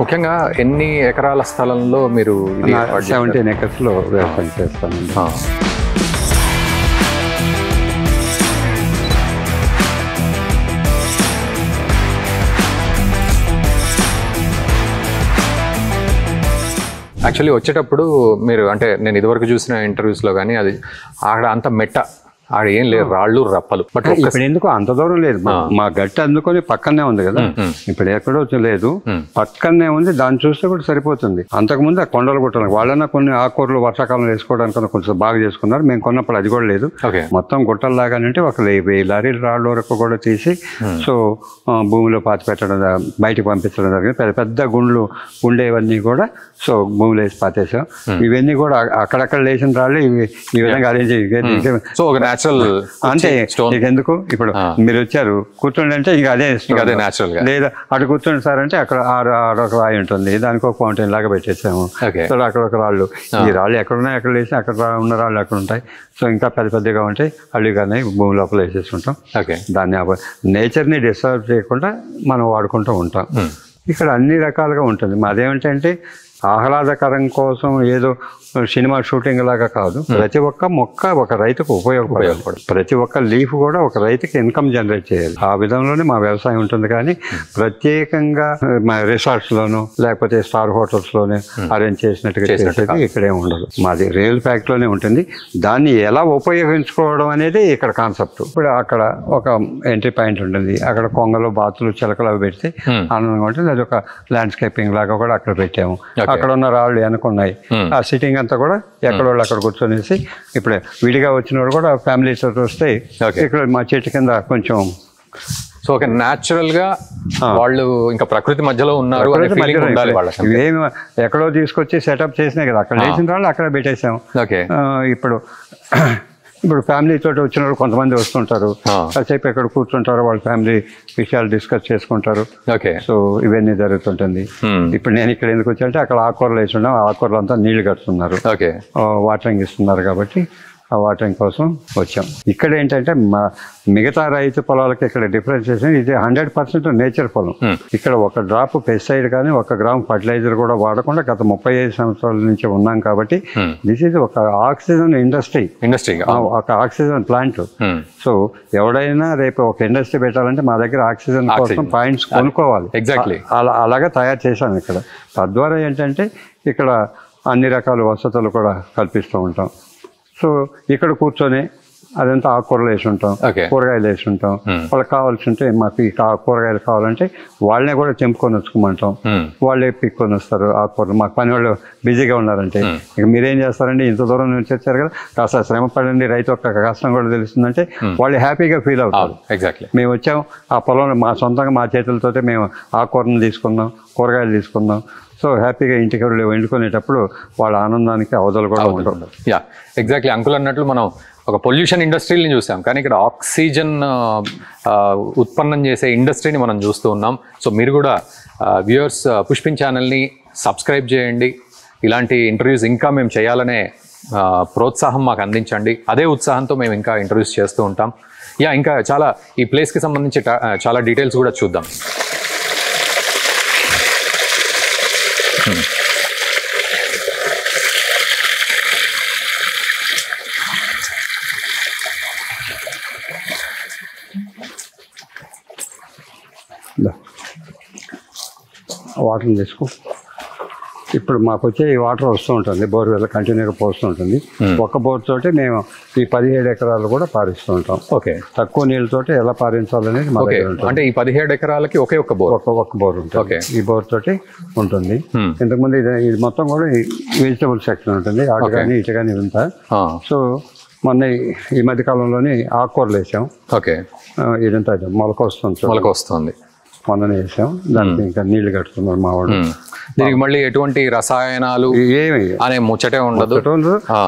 ముఖ్యంగా ఎన్ని ఎకరాల స్థలంలో మీరు 17 acres లో వ్యవసాయం చేస్తానండి. యాక్చువల్లీ వచ్చేటప్పుడు మీరు అంటే నేను ఇదివరకు చూసిన ఇంటర్వ్యూస్లో కానీ అది అక్కడ అంత మెట్ట ఆడ ఏం లేదు, రాళ్ళు రప్పలు. బట్ ఇప్పుడు ఎందుకు అంత దూరం లేదు, మా గట్టి అందుకొని పక్కనే ఉంది కదా, ఇప్పుడు ఎక్కడో లేదు, పక్కనే ఉంది, దాన్ని చూస్తే కూడా సరిపోతుంది. అంతకుముందు ఆ కొండలు గుట్టలు వాళ్ళన్నా కొన్ని ఆకుకూరలు వర్షాకాలం వేసుకోవడానికి కొంచెం బాగా చేసుకున్నారు. మేము కొన్నప్పుడు అది కూడా లేదు, మొత్తం గుట్టల్లాగానంటే ఒక 1000 లారీలు రాళ్ళ వరకు కూడా తీసి సో భూమిలో పాతి పెట్టడం, బయటకు పంపించడం జరిగింది. పెద్ద పెద్ద గుండ్లు ఉండేవన్నీ కూడా సో భూమిలో వేసి పాతేసాం. ఇవన్నీ కూడా అక్కడక్కడ లేచిన రాళ్ళు ఈ విధంగా అరేంజ్ అంటే ఎందుకు ఇప్పుడు మీరు వచ్చారు కూర్చోండి అంటే ఇక అదే లేదా అటు కూర్చోండి సార్ అంటే అక్కడ ఆడొక రాయి ఉంటుంది, దానికి ఒక ఫౌంటైన్ లాగా పెట్టేసాము. అక్కడ ఒక రాళ్ళు, ఈ రాళ్ళు ఎక్కడ ఉన్నాయి అక్కడ వేసి అక్కడ ఉన్న రాళ్ళు అక్కడ ఉంటాయి. సో ఇంకా పెద్ద పెద్దగా ఉంటాయి, అల్లిగానే భూమి లోపల వేసేసుకుంటాం. దాన్ని నేచర్ని డిస్టర్బ్ చేయకుండా మనం వాడుకుంటూ ఉంటాం. ఇక్కడ అన్ని రకాలుగా ఉంటుంది. మాదేమిటంటే ఆహ్లాదకరం కోసం ఏదో సినిమా షూటింగ్ లాగా కాదు, ప్రతి ఒక్క మొక్క ఒక రైతుకు ఉపయోగపడాలి, ప్రతి ఒక్క లీఫ్ కూడా ఒక రైతుకి ఇన్కమ్ జనరేట్ చేయాలి. ఆ విధంలోనే మా వ్యవసాయం ఉంటుంది. కానీ ప్రత్యేకంగా మా రిసార్ట్స్లోనూ లేకపోతే స్టార్ హోటల్స్లోనే అరేంజ్ చేసినట్టుగా చేసేది ఇక్కడే ఉండదు. మాది రియల్ ఫ్యాక్ట్లోనే ఉంటుంది. దాన్ని ఎలా ఉపయోగించుకోవడం అనేది ఇక్కడ కాన్సెప్ట్. ఇప్పుడు అక్కడ ఒక ఎంట్రీ పాయింట్ ఉంటుంది, అక్కడ కొంగలు బాతులు చిలకలు అవి పెడితే ఆనందంగా ఉంటుంది. అది ఒక ల్యాండ్స్కేపింగ్ లాగా కూడా అక్కడ పెట్టాము. అక్కడ ఉన్న రాళ్ళు వెనుకున్నాయి, ఆ సిట్టింగ్ అంతా కూడా ఎక్కడ వాళ్ళు అక్కడ కూర్చొనేసి ఇప్పుడు విడిగా వచ్చిన వాళ్ళు కూడా ఫ్యామిలీతో వస్తే ఇక్కడ మా చెట్టు కింద కొంచెం సో ఒక న్యాచురల్ గా వాళ్ళు ఇంకా ప్రకృతి మధ్యలో ఉన్నారు. ఏమి ఎక్కడో తీసుకొచ్చి సెటప్ చేసినాయి కదా, అక్కడ వేసిన వాళ్ళు అక్కడ పెట్టేసాం. ఇప్పుడు ఫ్యామిలీ తోటి వచ్చిన వాళ్ళు కొంతమంది వస్తుంటారు, కాసేపు ఎక్కడ కూర్చుంటారు, వాళ్ళ ఫ్యామిలీ విషయాలు డిస్కస్ చేసుకుంటారు. సో ఇవన్నీ జరుగుతుంటుంది. ఇప్పుడు నేను ఇక్కడ ఎందుకు వచ్చానంటే అక్కడ ఆకుకూరలు వేసి ఉన్నాం, ఆకుకూరలు అంతా నీళ్లు కడుతున్నారు, వాటరింగ్ ఇస్తున్నారు కాబట్టి ఆ వాటరింగ్ కోసం వచ్చాం. ఇక్కడ ఏంటంటే మిగతా రైతు పొలాలకి ఇక్కడ డిఫరెన్షియేషన్, ఇది 100% నేచర్ పొలం. ఇక్కడ ఒక డ్రాప్ పెస్టిసైడ్ కానీ 1 గ్రామ్ ఫర్టిలైజర్ కూడా వాడకుండా గత 35 సంవత్సరాల నుంచి ఉన్నాం కాబట్టి దిస్ ఈజ్ ఒక ఆక్సిజన్ ఇండస్ట్రీ, ఒక ఆక్సిజన్ ప్లాంట్. సో ఎవడైనా రేపు ఒక ఇండస్ట్రీ పెట్టాలంటే మా దగ్గర ఆక్సిజన్ కోసం పాయింట్స్ కొనుక్కోవాలి. అలాగా తయారు చేశాను ఇక్కడ. తద్వారా ఏంటంటే ఇక్కడ అన్ని రకాల వసతులు కూడా కల్పిస్తూ ఉంటాం. సో ఇక్కడ కూర్చొని అదంతా ఆకుకూరలు వేసి ఉంటాం, కూరగాయలు వేసి ఉంటాం. వాళ్ళకి కావాల్సి ఉంటే మాకు ఈ కూరగాయలు కావాలంటే వాళ్ళనే కూడా తెంపుకొని వచ్చుకోమంటాం, వాళ్ళే పిక్కొని వస్తారు ఆకుకూరలు. మాకు పని వాళ్ళు బిజీగా ఉన్నారంటే ఇక మీరేం చేస్తారండి, ఇంత దూరం నుంచి వచ్చారు కదా, కాస్త శ్రమ పడండి, రైతు యొక్క కష్టం కూడా తెలుస్తుందంటే వాళ్ళు హ్యాపీగా ఫీల్ అవుతారు. మేము వచ్చాం ఆ పొలంలో మా సొంతంగా మా చేతులతోటే మేము ఆకుకూరను తీసుకున్నాం, కూరగాయలు తీసుకున్నాం. సో హ్యాపీగా ఇంటికి వండుకునేటప్పుడు వాళ్ళ ఆనందానికి అవధులు కూడా ఉండవు. ఎగ్జాక్ట్లీ అంకుల్ అన్నట్లు మనం ఒక పొల్యూషన్ ఇండస్ట్రీని చూసాం, కానీ ఇక్కడ ఆక్సిజన్ ఉత్పన్నం చేసే ఇండస్ట్రీని మనం చూస్తూ ఉన్నాం. సో మీరు కూడా వ్యూయర్స్ పుష్పింగ్ ఛానల్ని సబ్స్క్రైబ్ చేయండి, ఇలాంటి ఇంటర్వ్యూస్ ఇంకా మేము చేయాలనే ప్రోత్సాహం మాకు అందించండి. అదే ఉత్సాహంతో మేము ఇంకా ఇంటర్వ్యూస్ చేస్తూ ఉంటాం. ఇంకా చాలా ఈ ప్లేస్కి సంబంధించి చాలా డీటెయిల్స్ కూడా చూద్దాం. వాటర్ తీసుకో. ఇప్పుడు మాకు వచ్చే ఈ వాటర్ వస్తూ ఉంటుంది, బోర్వెల్ కంటిన్యూగా పోస్తూ ఉంటుంది. ఒక్క బోర్ తోటి మేము ఈ 17 ఎకరాలు కూడా పారిస్తూ ఉంటాం. తక్కువ నీళ్ళతోటి ఎలా పారించాలనేది మా దగ్గర ఉంటుంది. అంటే ఈ 17 ఎకరాలకి ఒకే ఒక్క బోర్ ఉంటుంది. ఈ బోర్ తోటి ఉంటుంది. ఇంతకుముందు ఇది మొత్తం కూడా వెజిటబుల్ సెక్షన్ ఉంటుంది, అటు కానీ ఇటు కానీ ఉంటా. సో మొన్న ఈ మధ్య కాలంలోని ఆకుకూరలు వేసాం. ఇదంతా మొలకొస్తుంది, మొన్ననే వేసాం. దానికి ఇంకా నీళ్లు కట్టుతున్నారు మా వాళ్ళు. దీనికి మళ్ళీ ఎటువంటి రసాయనాలు ఏమి అనే ముచ్చటే ఉండదు,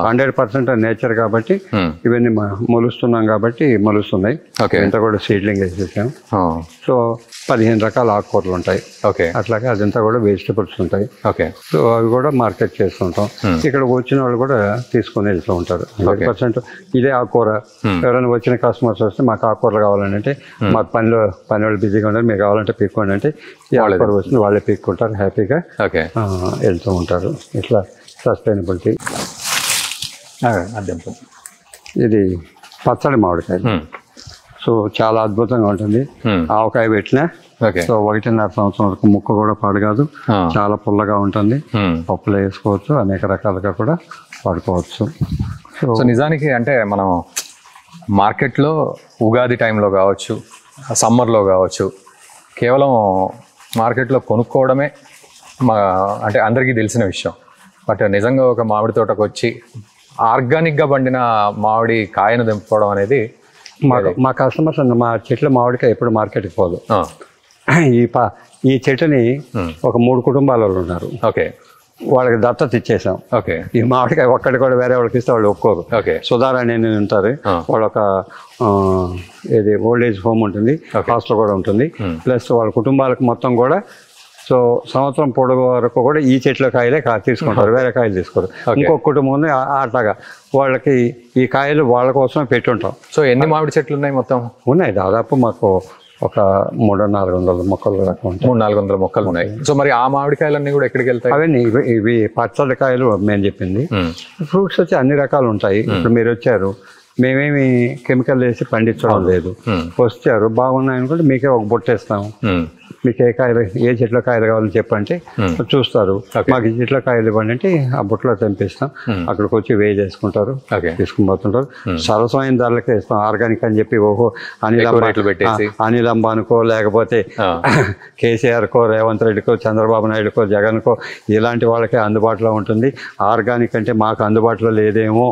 100% నేచర్ కాబట్టి ఇవన్నీ మొలుస్తున్నాం కాబట్టి మొలుస్తున్నాయి. ఇంత కూడా సీడ్లింగ్ వేసేసాం. సో 15 రకాల ఆకుకూరలు ఉంటాయి. అట్లాగే అదంతా కూడా వెజిటబుల్స్ ఉంటాయి. సో అవి కూడా మార్కెట్ చేస్తుంటాం. ఇక్కడ వచ్చిన వాళ్ళు కూడా తీసుకుని వెళ్తూ ఉంటారు. 100% ఇదే ఆకుకూర. ఎవరైనా వచ్చిన కస్టమర్స్ వస్తే మాకు ఆకుకూరలు కావాలని అంటే మాకు పని వాళ్ళు బిజీగా ఉంటారు, మీకు కావాలంటే పీక్కోండి అంటే ఈ ఆకుకూర వచ్చింది వాళ్ళే పీక్కుంటారు హ్యాపీగా. ఓకే వెళ్తూ ఉంటారు. ఇట్లా సస్టైనబిలిటీ. ఇది పచ్చడి మామిడికాయ. సో చాలా అద్భుతంగా ఉంటుంది. ఆవకాయ పెట్టినా సో 1.5 సంవత్సరం వరకు ముక్క కూడా పాడు కాదు. చాలా పుల్లగా ఉంటుంది. పప్పులో వేసుకోవచ్చు, అనేక రకాలుగా కూడా వాడుకోవచ్చు. సో నిజానికి అంటే మనం మార్కెట్లో ఉగాది టైంలో కావచ్చు, సమ్మర్లో కావచ్చు, కేవలం మార్కెట్లో కొనుక్కోవడమే అంటే అందరికీ తెలిసిన విషయం. బట్ నిజంగా ఒక మామిడి తోటకు వచ్చి ఆర్గానిక్గా పండిన మామిడి కాయను దింపుకోవడం అనేది మా కస్టమర్స్ మా చెట్ల మామిడికాయ ఎప్పుడు మార్కెట్కి పోదు. ఈ చెట్టుని ఒక 3 కుటుంబాల వాళ్ళు ఉన్నారు. ఓకే, వాళ్ళకి దత్తత ఇచ్చేసాం. ఓకే, ఈ మామిడికాయ ఒక్కటి కూడా వేరే వాళ్ళకి ఇస్తే వాళ్ళు ఒప్పుకోరు. ఓకే, సుధారాణి అని ఉంటారు. వాళ్ళు ఒక ఇది ఓల్డ్ ఏజ్ హోమ్ ఉంటుంది, హాస్టల్ కూడా ఉంటుంది. ప్లస్ వాళ్ళ కుటుంబాలకు మొత్తం కూడా సో సంవత్సరం పొడవు వరకు కూడా ఈ చెట్ల కాయలే తీసుకుంటారు, వేరే కాయలు తీసుకోరు. ఇంకొక కుటుంబం ఉంది అట్లాగా. వాళ్ళకి ఈ కాయలు వాళ్ళ కోసమే పెట్టుంటాం. సో ఎన్ని మామిడి చెట్లు ఉన్నాయి మొత్తం? ఉన్నాయి దాదాపు మాకు ఒక 300-400 మొక్కలు దాకా ఉంటాయి. 300-400 మొక్కలు ఉన్నాయి. సో మరి ఆ మామిడికాయలన్నీ కూడా ఎక్కడికి వెళ్తాయి? అవన్నీ ఇవి పచ్చడి కాయలు మేము చెప్పింది. ఫ్రూట్స్ వచ్చి అన్ని రకాలు ఉంటాయి. ఇప్పుడు మీరు వచ్చారు, మేమేమి కెమికల్ వేసి పండించడం లేదు. వచ్చారు బాగున్నాయి అనుకుంటే మీకే ఒక బొట్టేస్తాము. మీకు ఏ చెట్ల కాయలు కావాలని చెప్పంటే చూస్తారు. మాకు ఈ చెట్ల కాయలు ఇవ్వండి అంటే ఆ బుట్టలో తెంపిస్తాం. అక్కడికి వచ్చి వే చేసుకుంటారు, తీసుకుని పోతుంటారు. సరసమైన ధరలకే ఇస్తాం. ఆర్గానిక్ అని చెప్పి ఓహో అనిల్ అంబానికో లేకపోతే కేసీఆర్కో, రేవంత్ రెడ్డికో, చంద్రబాబు నాయుడుకో, జగన్కో ఇలాంటి వాళ్ళకే అందుబాటులో ఉంటుంది. ఆర్గానిక్ అంటే మాకు అందుబాటులో లేదేమో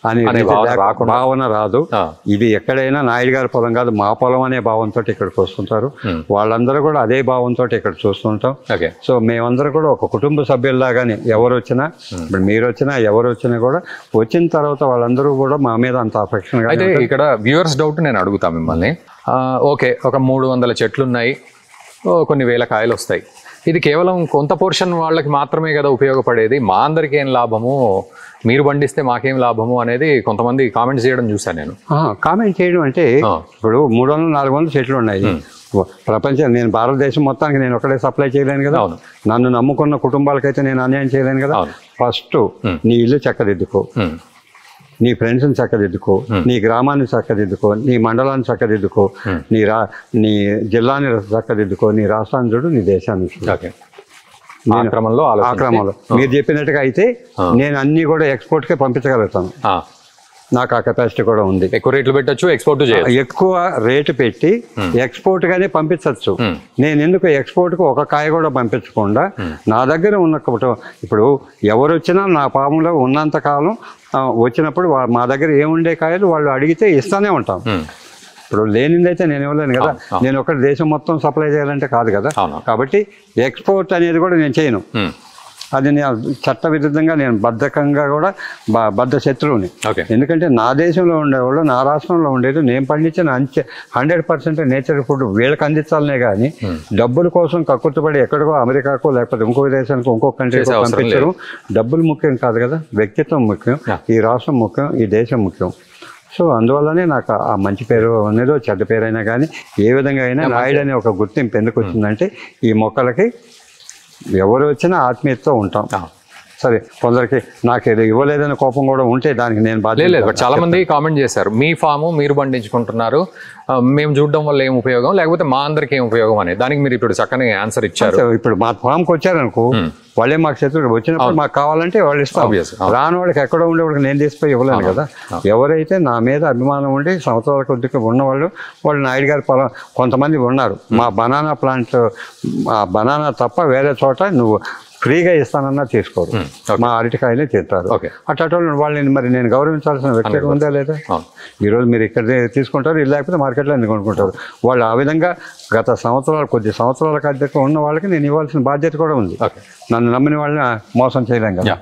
అని భావన రాదు. ఇది ఎక్కడైనా నాయుడు గారి పొలం కాదు, మా పొలం అనే భావంతో ఇక్కడికి వస్తుంటారు. వాళ్ళందరూ కూడా అదే భావంతో ఇక్కడ చూస్తుంటాం. సో మేమందరూ కూడా ఒక కుటుంబ సభ్యుల్లాగానే ఎవరు వచ్చినా, ఇప్పుడు మీరు వచ్చినా ఎవరు వచ్చినా కూడా వచ్చిన తర్వాత వాళ్ళందరూ కూడా మా మీద అంత అఫెక్షన్. అయితే ఇక్కడ వ్యూవర్స్ డౌట్ నేను అడుగుతా మిమ్మల్ని. ఓకే, ఒక 300 చెట్లు ఉన్నాయి, కొన్ని వేల కాయలు వస్తాయి. ఇది కేవలం కొంత పోర్షన్ వాళ్ళకి మాత్రమే కదా ఉపయోగపడేది, మా అందరికి ఏం లాభము, మీరు పండిస్తే మాకేం లాభము అనేది కొంతమంది కామెంట్స్ చేయడం చూసాను నేను. కామెంట్ చేయడం అంటే ఇప్పుడు 300-400 చెట్లు ఉన్నాయి ప్రపంచం. నేను భారతదేశం మొత్తానికి నేను ఒకటే సప్లై చేయలేను కదా. నన్ను నమ్ముకున్న కుటుంబాలకైతే నేను అన్యాయం చేయలేను కదా. ఫస్ట్ నీ ఇల్లు చక్కదిద్దుకో, నీ ఫ్రెండ్స్ని చక్కదిద్దుకో, నీ గ్రామాన్ని చక్కదిద్దుకో, నీ మండలాన్ని చక్కదిద్దుకో, నీ జిల్లాని చక్కదిద్దుకో, నీ రాష్ట్రాన్ని చూడు, నీ దేశాన్ని చూడు. ఆక్రమంలో మీరు చెప్పినట్టుగా అయితే నేను అన్ని కూడా ఎక్స్పోర్ట్కే పంపించగలుగుతాను. నాకు ఆ కెపాసిటీ కూడా ఉంది. ఎక్కువ రేట్లు పెట్టచ్చు, ఎక్స్పోర్ట్ చేయొచ్చు. ఎక్కువ రేటు పెట్టి ఎక్స్పోర్ట్ గానే పంపించవచ్చు. నేను ఎందుకు ఎక్స్పోర్ట్ కు ఒక కాయ కూడా పంపించకుండా నా దగ్గర ఉన్న ఇప్పుడు ఎవరు వచ్చినా నా పాములో ఉన్నంత కాలం వచ్చినప్పుడు మా దగ్గర ఏముండే కాయలు వాళ్ళు అడిగితే ఇస్తానే ఉంటాం. ఇప్పుడు లేనిదైతే నేను ఇవ్వలేను కదా. నేను ఒకటి దేశం మొత్తం సప్లై చేయాలంటే కాదు కదా. కాబట్టి ఎక్స్పోర్ట్ అనేది కూడా నేను చేయను. అది నేను చట్ట విరుద్ధంగా నేను బద్ధకంగా కూడా బద్ధ శత్రువుని. ఎందుకంటే నా దేశంలో ఉండేవాళ్ళు, నా రాష్ట్రంలో ఉండేది నేను పండించిన 100% నేచర్ ఫుడ్ వీళ్ళకి అందించాలనే కానీ డబ్బుల కోసం కక్కుర్తిపడి ఎక్కడికో అమెరికాకో లేకపోతే ఇంకో దేశానికి ఇంకో కంట్రీకో పంపించడం డబ్బులు ముఖ్యం కాదు కదా. వ్యక్తిత్వం ముఖ్యం, ఈ రాష్ట్రం ముఖ్యం, ఈ దేశం ముఖ్యం. సో అందువల్లనే నాకు ఆ మంచి పేరు అనేదో చెడ్డ పేరైనా కానీ ఏ విధంగా అయినా నాయుడు అనే ఒక గుర్తింపు ఎందుకు వచ్చిందంటే ఈ మొక్కలకి ఎవరు వచ్చినా ఆత్మీయతతో ఉంటాం. సరే, కొందరికి నాకు ఏదో ఇవ్వలేదని కోపం కూడా ఉంటే దానికి నేను బాధ్యత లేదు. చాలా మంది కామెంట్ చేశారు, మీ ఫాము మీరు పండించుకుంటున్నారు, మేము చూడడం వల్ల ఏం ఉపయోగం, లేకపోతే మా అందరికి ఏం ఉపయోగం అనేది. దానికి మీరు ఇప్పుడు చక్కని ఆన్సర్ ఇచ్చారు. ఇప్పుడు మా ఫామ్కి వచ్చారనుకో, వాళ్ళే మాకు శత్రువులు. వచ్చినప్పుడు మాకు కావాలంటే వాళ్ళు ఇస్తాం. రాని వాళ్ళకి ఎక్కడో ఉండేవాళ్ళకి నేను తీసుకుపోయి ఇవ్వలేను కదా. ఎవరైతే నా మీద అభిమానం ఉండి సంవత్సరాల కొద్దిగా ఉన్నవాళ్ళు, వాళ్ళు నాయుడు గారి పొలం కొంతమంది ఉన్నారు. మా బనానా ప్లాంట్, బనానా తప్ప వేరే చోట నువ్వు ఫ్రీగా ఇస్తానన్నా తీసుకోరు, మా అరటికాయలే తింటారు. అట్లా వాళ్ళని మరి నేను గౌరవించాల్సిన వ్యక్తి ఉందా లేదా? ఈరోజు మీరు ఇక్కడ తీసుకుంటారు, ఇది లేకపోతే మార్కెట్లో ఎందుకు కొనుక్కుంటారు. వాళ్ళు ఆ విధంగా గత కొద్ది సంవత్సరాల కాధ్యత ఉన్న వాళ్ళకి నేను ఇవ్వాల్సిన బాధ్యత కూడా ఉంది. నన్ను నమ్మిన వాళ్ళని మోసం చేయలేం కదా.